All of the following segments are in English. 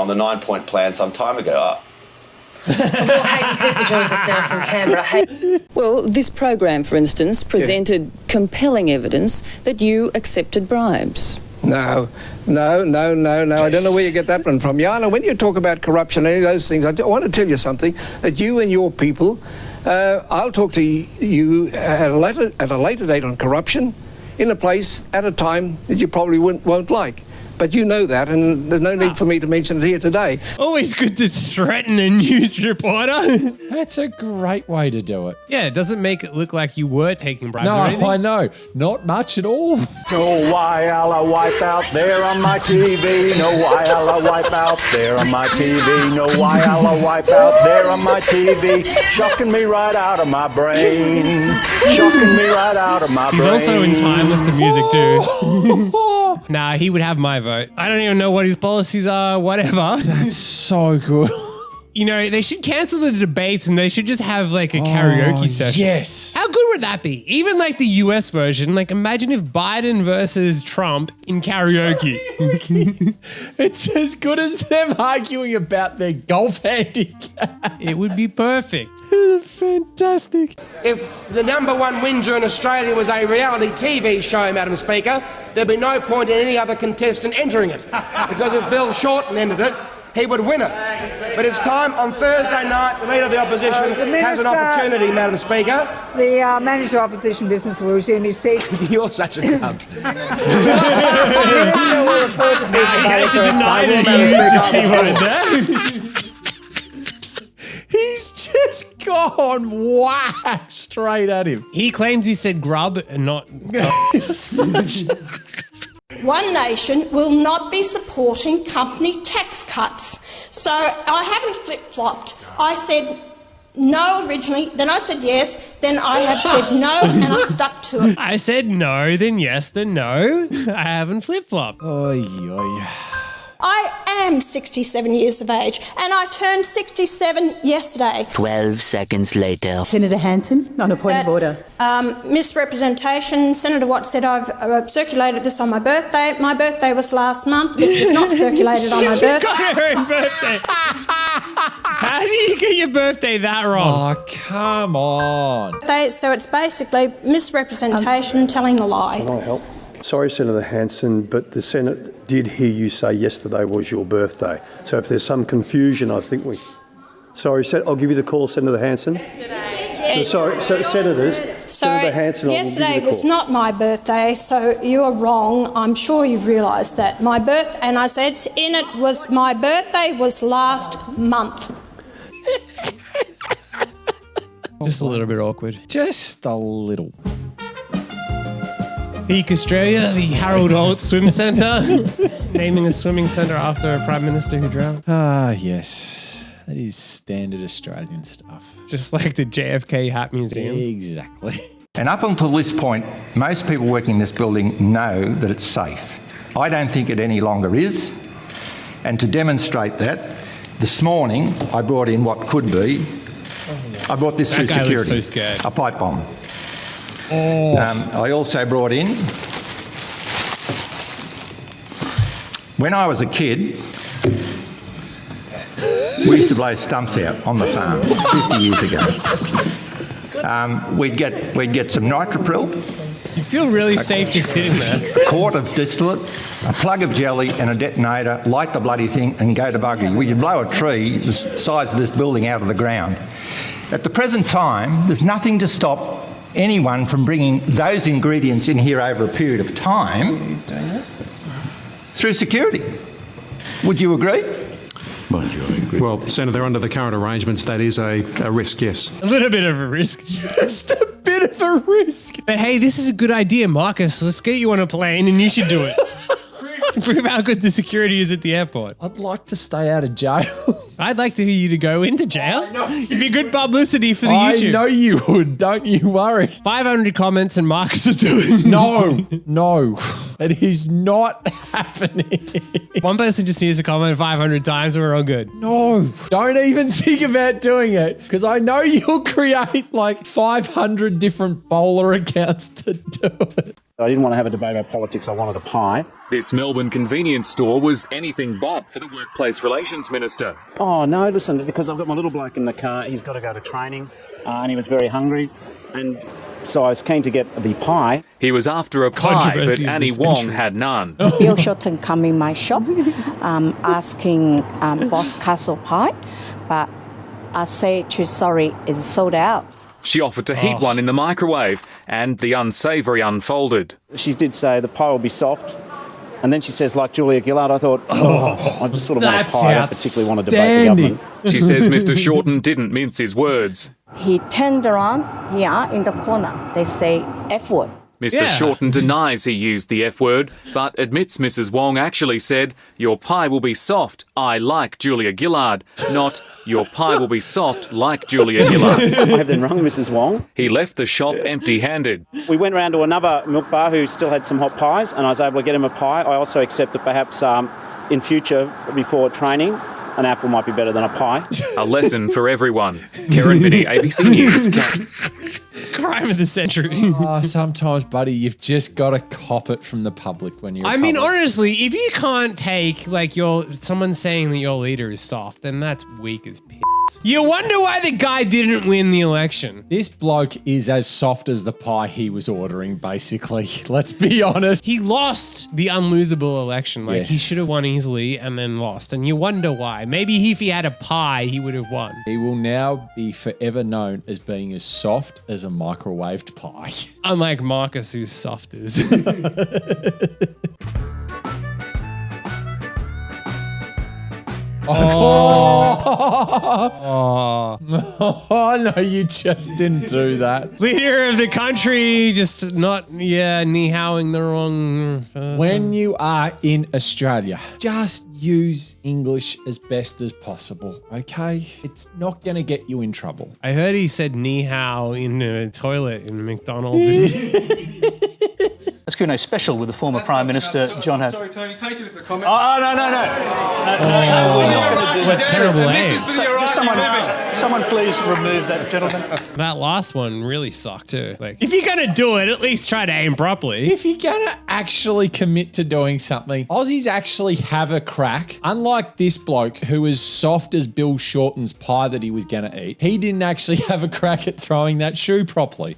on the 9-point plan some time ago. Hayden Cooper joins us now from Canberra. Well, this program, for instance, presented compelling evidence that you accepted bribes. No. I don't know where you get that one from. Jana, when you talk about corruption, any of those things, I want to tell you something, that you and your people, I'll talk to you at a later date on corruption, in a place, at a time that you probably won't like. But you know that, and there's no need for me to mention it here today. Always good to threaten a news reporter. That's a great way to do it. Yeah, it doesn't make it look like you were taking bribes No, or anything. I know. Not much at all. No Wildest wipe out there on my TV. No Wildest wipe out there on my TV. No Wildest wipe out there on my TV. Shocking me right out of my brain. Shocking me right out of my brain. He's also in time with the music too. Nah, he would have my vote. I don't even know what his policies are, whatever. That's so good. You know, they should cancel the debates and they should just have like a karaoke session. Yes. How good would that be? Even like the US version, like imagine if Biden versus Trump in karaoke. It's as good as them arguing about their golf handicap. It would be perfect. Fantastic. If the #1 winner in Australia was a reality TV show, Madam Speaker, there'd be no point in any other contestant entering it. Because if Bill Shorten entered it, he would win it. But it's time on Thursday night, the Leader of the Opposition has an opportunity, Madam Speaker. The Manager of Opposition Business will resume his seat. You're such a cunt. I hate to deny that he used the C word there. He's just gone whack straight at him. He claims he said grub and not... One Nation will not be supporting company tax cuts. So I haven't flip-flopped. I said no originally, then I said yes, then I have said no, and I've stuck to it. I said no, then yes, then no. I haven't flip-flopped. Oy, oy. I am 67 years of age, and I turned 67 yesterday. 12 seconds later. Senator Hanson, on a point of order. Misrepresentation. Senator Watt said I've circulated this on my birthday. My birthday was last month. This was not circulated on my birthday. You got your own birthday. How do you get your birthday that wrong? Oh, come on. So it's basically misrepresentation, telling a lie. Can I help? Sorry, Senator Hanson, but the Senate did hear you say yesterday was your birthday. So if there's some confusion, I think we... Sorry, I'll give you the call, Senator Hanson. Sorry, Senators. Senator Hanson, yesterday was not my birthday, so you are wrong. I'm sure you realise that. My birthday, and I said in it was my birthday was last month. Just a little bit awkward. Just a little. Peak Australia, the Harold Holt Swim Centre, naming a swimming centre after a Prime Minister who drowned. Ah, yes. That is standard Australian stuff. Just like the JFK Hat Museum. Exactly. And up until this point, most people working in this building know that it's safe. I don't think it any longer is. And to demonstrate that, this morning I brought in what could be, I brought this through security, a pipe bomb. I also brought in, when I was a kid, we used to blow stumps out on the farm 50 years ago. We'd get some nitropril. You feel really safe just sitting there. A quart of distillate, a plug of jelly and a detonator, light the bloody thing and go to buggery. We could blow a tree the size of this building out of the ground. At the present time, there's nothing to stop anyone from bringing those ingredients in here over a period of time through security. Would you agree? Well, Senator, under the current arrangements, that is a risk, yes. A little bit of a risk. Just a bit of a risk. But hey, this is a good idea, Marcus. Let's get you on a plane and you should do it. Prove how good the security is at the airport. I'd like to stay out of jail. I'd like to hear you to go into jail. It'd be good publicity for the YouTube. I know you would. Don't you worry. 500 comments and Marcus is doing No. It is not happening. One person just needs to comment 500 times and we're all good. No. Don't even think about doing it because I know you'll create like 500 different bowler accounts to do it. I didn't want to have a debate about politics, I wanted a pie. This Melbourne convenience store was anything but for the Workplace Relations Minister. Oh, no, listen, because I've got my little bloke in the car, he's got to go to training, and he was very hungry, and so I was keen to get the pie. He was after a pie, but Annie Wong had none. Bill Shorten come in my shop asking Boss Castle pie, but I say to sorry, it's sold out. She offered to heat one in the microwave, and the unsavoury unfolded. She did say the pie will be soft, and then she says, like Julia Gillard, I thought, I just sort of want a pie. I don't particularly want to debate the government. She says Mr Shorten didn't mince his words. He turned around here in the corner. They say F word. Mr Shorten denies he used the F word, but admits Mrs Wong actually said, "Your pie will be soft, I like Julia Gillard," not "Your pie will be soft like Julia Gillard." I have been wrong, Mrs Wong. He left the shop empty-handed. We went round to another milk bar who still had some hot pies, and I was able to get him a pie. I also accept that perhaps in future, before training, an apple might be better than a pie. A lesson for everyone. Karen Biddy, ABC News. Crime of the century. Sometimes, buddy, you've just got to cop it from the public when you're. I mean, honestly, if you can't take someone saying that your leader is soft, then that's weak as piss. You wonder why the guy didn't win the election. This bloke is as soft as the pie he was ordering, basically. Let's be honest. He lost the unlosable election. He should have won easily and then lost. And you wonder why. Maybe if he had a pie, he would have won. He will now be forever known as being as soft as a microwaved pie. Unlike Marcus, who's soft as. Oh no, you just didn't do that. Leader of the country, just not, ni-howing the wrong person. When you are in Australia, just use English as best as possible, okay? It's not going to get you in trouble. I heard he said ni-how in a toilet in McDonald's. Let's Q&A special with the former Prime Minister, John Howard. Sorry, Tony, take it as a comment. Oh, no. We're not going to do What that. terrible aim. Just someone please remove that gentleman. That last one really sucked too. If you're going to do it, at least try to aim properly. If you're going to actually commit to doing something, Aussies actually have a crack. Unlike this bloke who was soft as Bill Shorten's pie that he was going to eat, he didn't actually have a crack at throwing that shoe properly.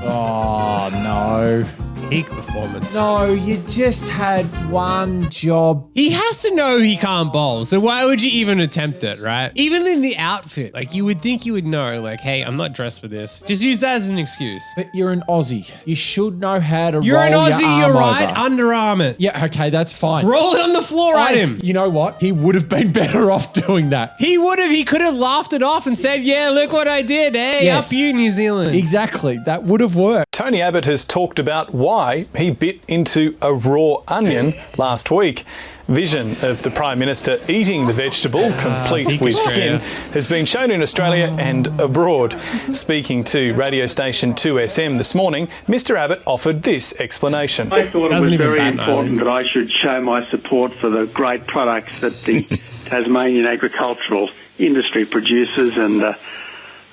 Oh, no. Peak performance. No, you just had one job. He has to know he can't bowl, so why would you even attempt it, right? Even in the outfit, you would think you would know, hey, I'm not dressed for this. Just use that as an excuse. But you're an Aussie. You should know how to You're roll an Aussie, your arm you're right. over. Underarm it. Yeah, okay, that's fine. Roll it on the floor at him. You know what? He would have been better off doing that. He would have. He could have laughed it off and said, yeah, look what I did. Hey, Yes. up you, New Zealand. Exactly. That would have worked. Tony Abbott has talked about why he bit into a raw onion last week. Vision of the Prime Minister eating the vegetable, complete with skin, has been shown in Australia and abroad. Speaking to radio station 2SM this morning, Mr Abbott offered this explanation. I thought it was very important that I should show my support for the great products that the Tasmanian agricultural industry produces, and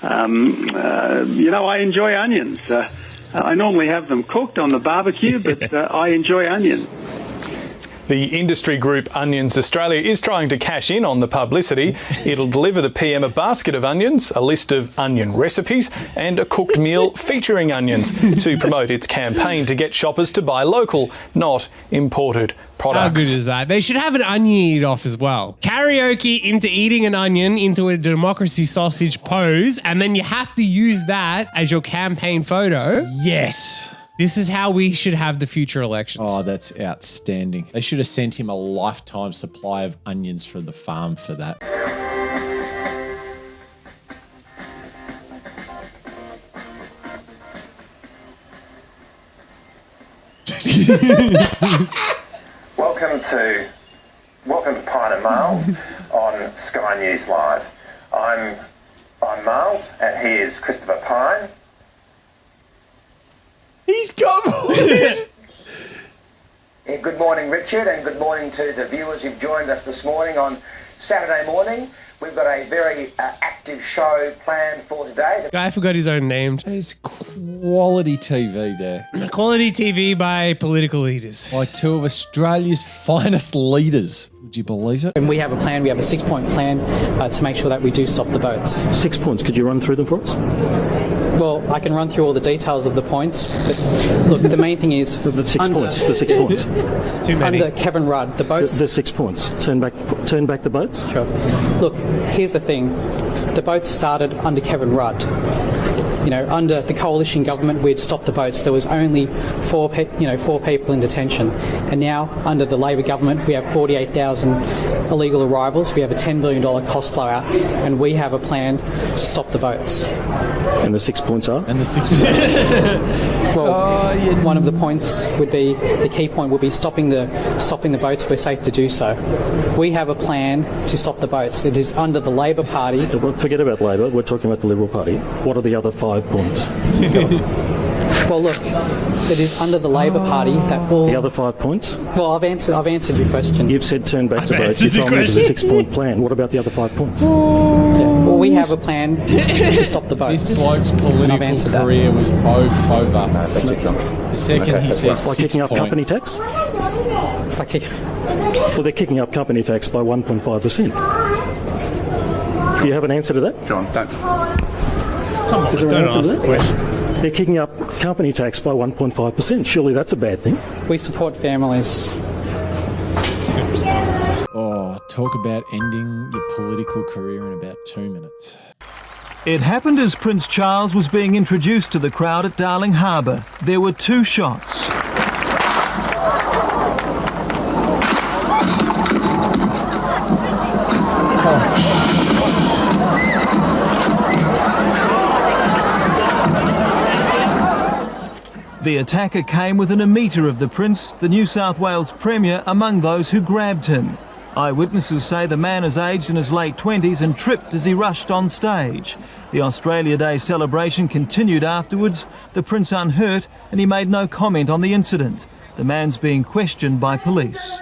I enjoy onions. I normally have them cooked on the barbecue, but I enjoy onions. The industry group Onions Australia is trying to cash in on the publicity. It'll deliver the PM a basket of onions, a list of onion recipes, and a cooked meal featuring onions to promote its campaign to get shoppers to buy local, not imported products. How good is that? They should have an onion eat-off as well. Karaoke into eating an onion into a democracy sausage pose, and then you have to use that as your campaign photo. Yes. This is how we should have the future elections. Oh, that's outstanding. They should have sent him a lifetime supply of onions from the farm for that. Welcome to Pine and Miles on Sky News Live. I'm Miles, and he is Christopher Pine. He's got Good morning, Richard, and good morning to the viewers who've joined us this morning on Saturday morning. We've got a very active show planned for today. Guy forgot his own name. There's quality TV there. Quality TV by political leaders. By two of Australia's finest leaders. Would you believe it? And we have a plan, we have a 6-point plan to make sure that we do stop the boats. 6 points, could you run through them for us? Well, I can run through all the details of the points, but look, the main thing is... The 6 points. Too many. Under Kevin Rudd, the boats... There's 6 points. Turn back the boats? Sure. Look, here's the thing. The boats started under Kevin Rudd. You know, under the coalition government, we'd stopped the boats. There was only four people in detention. And now, under the Labor government, we have 48,000 illegal arrivals. We have a $10 billion cost blowout, and we have a plan to stop the boats. And the 6 points are? And the 6 Well, one of the points would be, the key point would be stopping the boats. We're safe to do so. We have a plan to stop the boats. It is under the Labor Party. Forget about Labor. We're talking about the Liberal Party. What are the other 5 points? Well, look, it is under the Labor Party that will... The other 5 points? Well, I've answered your question. You've said turn back the boats. You told me there's a 6-point plan. What about the other 5 points? Yeah, well, we have a plan to stop the boats. This bloke's political career was over. The second he said 6 By kicking up company tax? Well, they're kicking up company tax by 1.5%. Do you have an answer to that? John, don't. Come on, don't ask a question. They're kicking up company tax by 1.5%. Surely that's a bad thing. We support families. Good response. Oh, talk about ending your political career in about 2 minutes. It happened as Prince Charles was being introduced to the crowd at Darling Harbour. There were 2 shots. The attacker came within a metre of the Prince, the New South Wales Premier, among those who grabbed him. Eyewitnesses say the man is aged in his late 20s and tripped as he rushed on stage. The Australia Day celebration continued afterwards, the Prince unhurt, and he made no comment on the incident. The man's being questioned by police.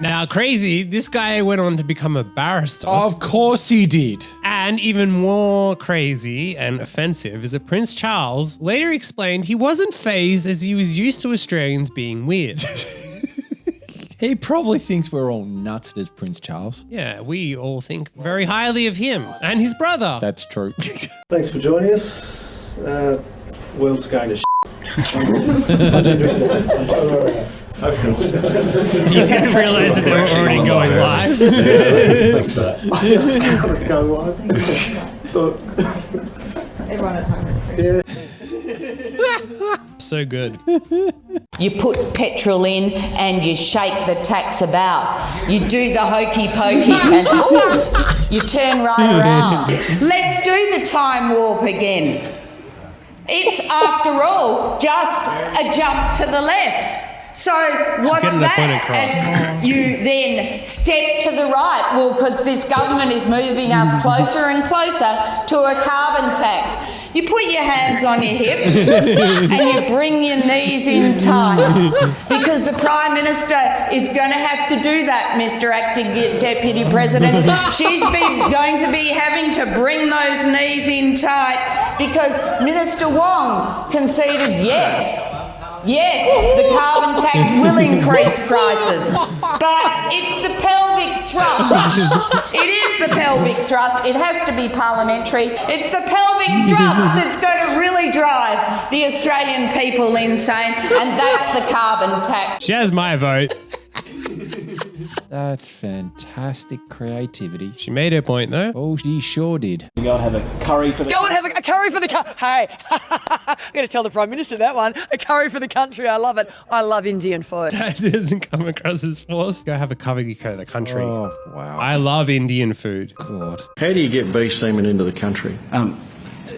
Now, crazy, this guy went on to become a barrister. Of course he did. And even more crazy and offensive is that Prince Charles later explained he wasn't fazed as he was used to Australians being weird. He probably thinks we're all nuts as Prince Charles. Yeah, we all think very highly of him and his brother. That's true. Thanks for joining us. World's going to You didn't realise that they were already going live. Thanks for that. It's going live. Everyone at home. Yeah. So good. You put petrol in and you shake the tax about. You do the hokey pokey and you turn right around. Let's do the time warp again. It's, after all, just a jump to the left. So what's that as you then step to the right? Well, because this government is moving us closer and closer to a carbon tax. You put your hands on your hips and you bring your knees in tight because the Prime Minister is going to have to do that, Mr. Acting Deputy President. She's going to be having to bring those knees in tight because Minister Wong conceded yes, the carbon tax will increase prices, but it's the pelvic thrust. It is the pelvic thrust. It has to be parliamentary. It's the pelvic thrust that's going to really drive the Australian people insane, and that's the carbon tax. She has my vote. That's fantastic creativity. She made her point, though. Oh, she sure did. Go and have a curry for the... Go and have a curry for the country. Hey, I'm going to tell the Prime Minister that one. A curry for the country. I love it. I love Indian food. That doesn't come across as forced. Go have a curry for the country. Oh, wow. I love Indian food. God. How do you get bee semen into the country?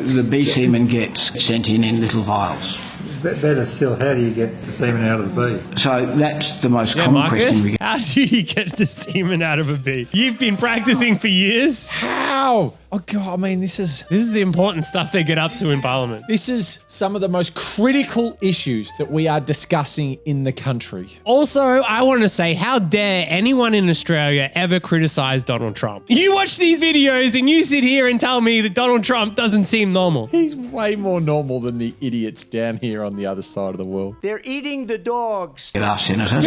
The bee semen gets sent in little vials. Better still, how do you get the semen out of the bee? So that's the most common Marcus, question we get. how do you get the semen out of a bee? You've been practicing for years. How Wow. Oh, God, I mean, this is the important stuff they get up to in Parliament. This is some of the most critical issues that we are discussing in the country. Also, I want to say, how dare anyone in Australia ever criticize Donald Trump? You watch these videos and you sit here and tell me that Donald Trump doesn't seem normal. He's way more normal than the idiots down here on the other side of the world. They're eating the dogs. Get our Senator.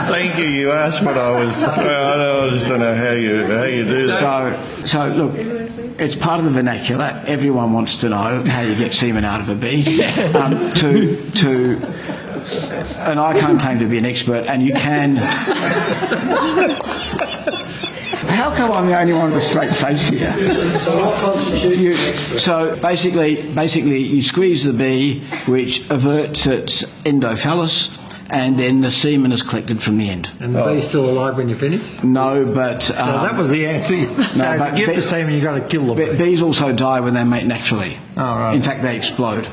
Thank you. You asked what I was. I just don't know how you do that. So look, it's part of the vernacular. Everyone wants to know how you get semen out of a bee. And I can't claim to be an expert, and you can. How come I'm the only one with a straight face here? So what constitutes an expert? So basically, you squeeze the bee, which averts its endophallus, and then the semen is collected from the end. And the bee's still alive when you finish? No, but... so that was the answer. No, but to get the semen, you've got to kill the bee. Bees also die when they mate naturally. Oh, right. In fact, they explode.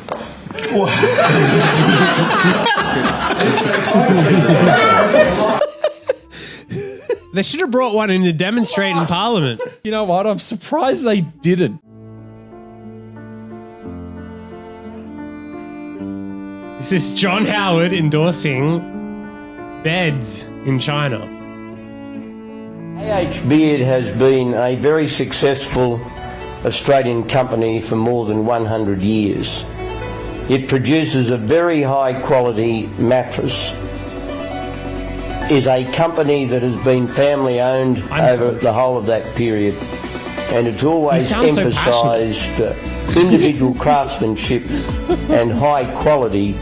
They should have brought one in to demonstrate in Parliament. You know what? I'm surprised they didn't. This is John Howard endorsing beds in China. Beard has been a very successful Australian company for more than 100 years. It produces a very high quality mattress. Is a company that has been family owned over the whole of that period, and it's always emphasised individual craftsmanship and high quality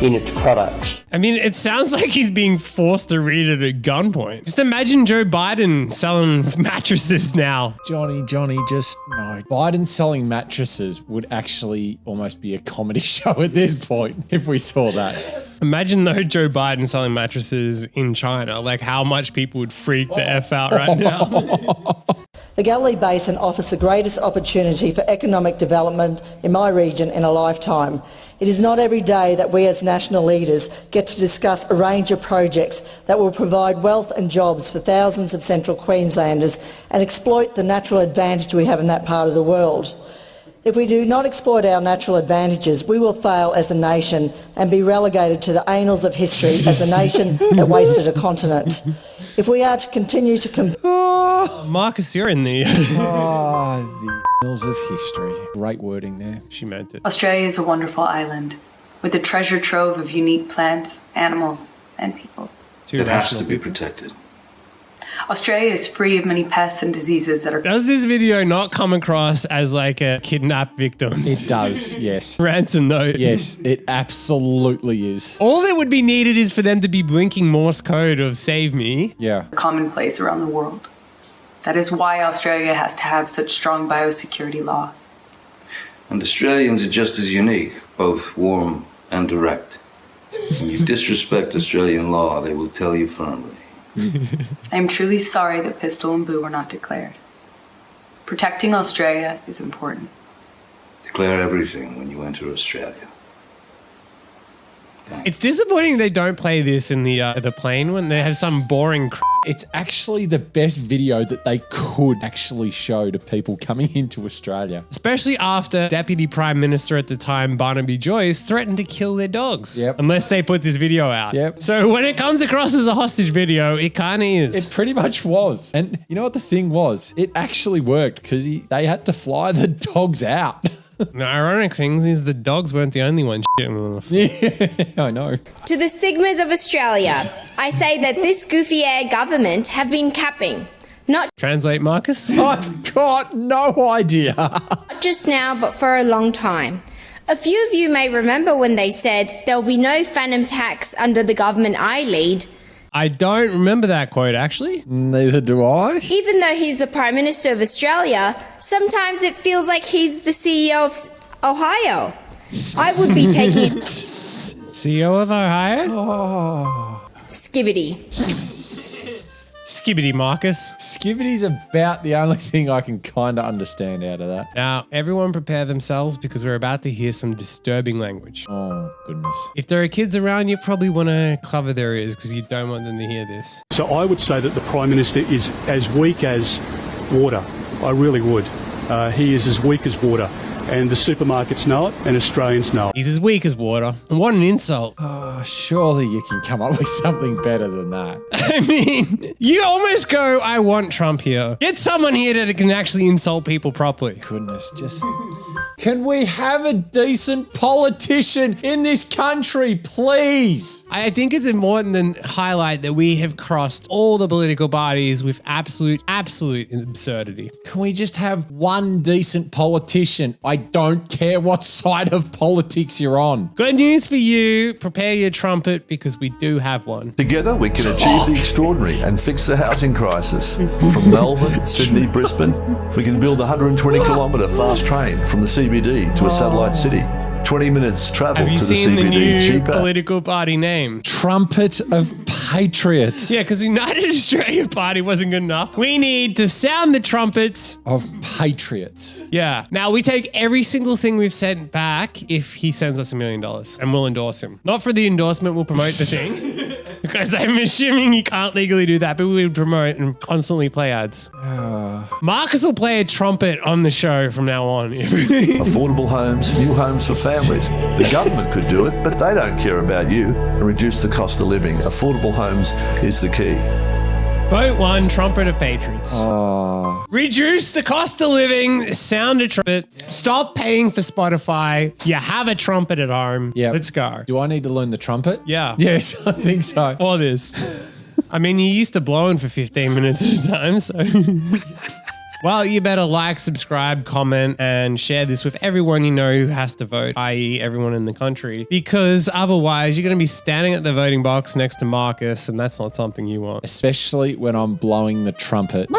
in its products. I mean, it sounds like he's being forced to read it at gunpoint. Just imagine Joe Biden selling mattresses now. Johnny, just no. Biden selling mattresses would actually almost be a comedy show at this point if we saw that. Imagine though Joe Biden selling mattresses in China, like how much people would freak the F out right now. The Galilee Basin offers the greatest opportunity for economic development in my region in a lifetime. It is not every day that we as national leaders get to discuss a range of projects that will provide wealth and jobs for thousands of Central Queenslanders and exploit the natural advantage we have in that part of the world. If we do not exploit our natural advantages, we will fail as a nation and be relegated to the annals of history as a nation that wasted a continent. If we are to continue to Marcus, you're in the... the annals of history. Great wording there. She meant it. Australia is a wonderful island with a treasure trove of unique plants, animals, and people. It has to be protected. Australia is free of many pests and diseases that are... Does this video not come across as like a kidnapped victims? It does, yes. Ransom note. Yes, it absolutely is. All that would be needed is for them to be blinking Morse code of save me. Yeah. commonplace around the world. That is why Australia has to have such strong biosecurity laws. And Australians are just as unique, both warm and direct. When you disrespect Australian law, they will tell you firmly. I am truly sorry that Pistol and Boo were not declared. Protecting Australia is important. Declare everything when you enter Australia. It's disappointing they don't play this in the plane when they have some boring It's actually the best video that they could actually show to people coming into Australia. Especially after Deputy Prime Minister at the time, Barnaby Joyce, threatened to kill their dogs. Yep. Unless they put this video out. Yep. So when it comes across as a hostage video, it kind of is. It pretty much was. And you know what the thing was? It actually worked because they had to fly the dogs out. The ironic thing is the dogs weren't the only ones shitting on the floor. Yeah, I know. To the Sigmas of Australia, I say that this goofy air government have been capping. Not Translate, Marcus? I've got no idea. Not just now, but for a long time. A few of you may remember when they said there'll be no phantom tax under the government I lead. I don't remember that quote, actually. Neither do I. Even though he's the Prime Minister of Australia, sometimes it feels like he's the CEO of Ohio. I would be taking... CEO of Ohio? Oh. Skibbity. Skibbity, Marcus. Skibbity's about the only thing I can kind of understand out of that. Now, everyone prepare themselves because we're about to hear some disturbing language. Oh, goodness. If there are kids around, you probably want to cover their ears because you don't want them to hear this. So I would say that the Prime Minister is as weak as water. I really would. He is as weak as water. And the supermarkets know it, and Australians know it. He's as weak as water. And what an insult. Oh, surely you can come up with something better than that. I mean, you almost go, I want Trump here. Get someone here that can actually insult people properly. Goodness, just... Can we have a decent politician in this country, please? I think it's important to highlight that we have crossed all the political parties with absolute absurdity. Can we just have one decent politician? I don't care what side of politics you're on. Good news for you. Prepare your trumpet because we do have one. Together we can achieve the extraordinary and fix the housing crisis. From Melbourne, Sydney, Brisbane, we can build a 120-kilometre fast train from the CBD to a satellite city. 20 minutes travel to the CBD. Have you seen the new cheaper. political party name? Trumpet of Patriots. Yeah, because United Australia Party wasn't good enough. We need to sound the trumpets of Patriots. Yeah. Now, we take every single thing we've sent back if he sends us $1 million, and we'll endorse him. Not for the endorsement, we'll promote the thing. Because I'm assuming he can't legally do that, but we would promote and constantly play ads. Marcus will play a trumpet on the show from now on. Affordable homes, new homes for families. The government could do it, but they don't care about you. And reduce the cost of living. Affordable homes is the key. Vote 1, Trumpet of Patriots. Reduce the cost of living, sound a trumpet. Stop paying for Spotify. You have a trumpet at home. Yeah. Let's go. Do I need to learn the trumpet? Yeah. Yes, I think so. Or this. I mean, you're used to blowing for 15 minutes at a time, so... Well, you better like, subscribe, comment, and share this with everyone you know who has to vote, i.e. everyone in the country, because otherwise you're going to be standing at the voting box next to Marcus, and that's not something you want. Especially when I'm blowing the trumpet.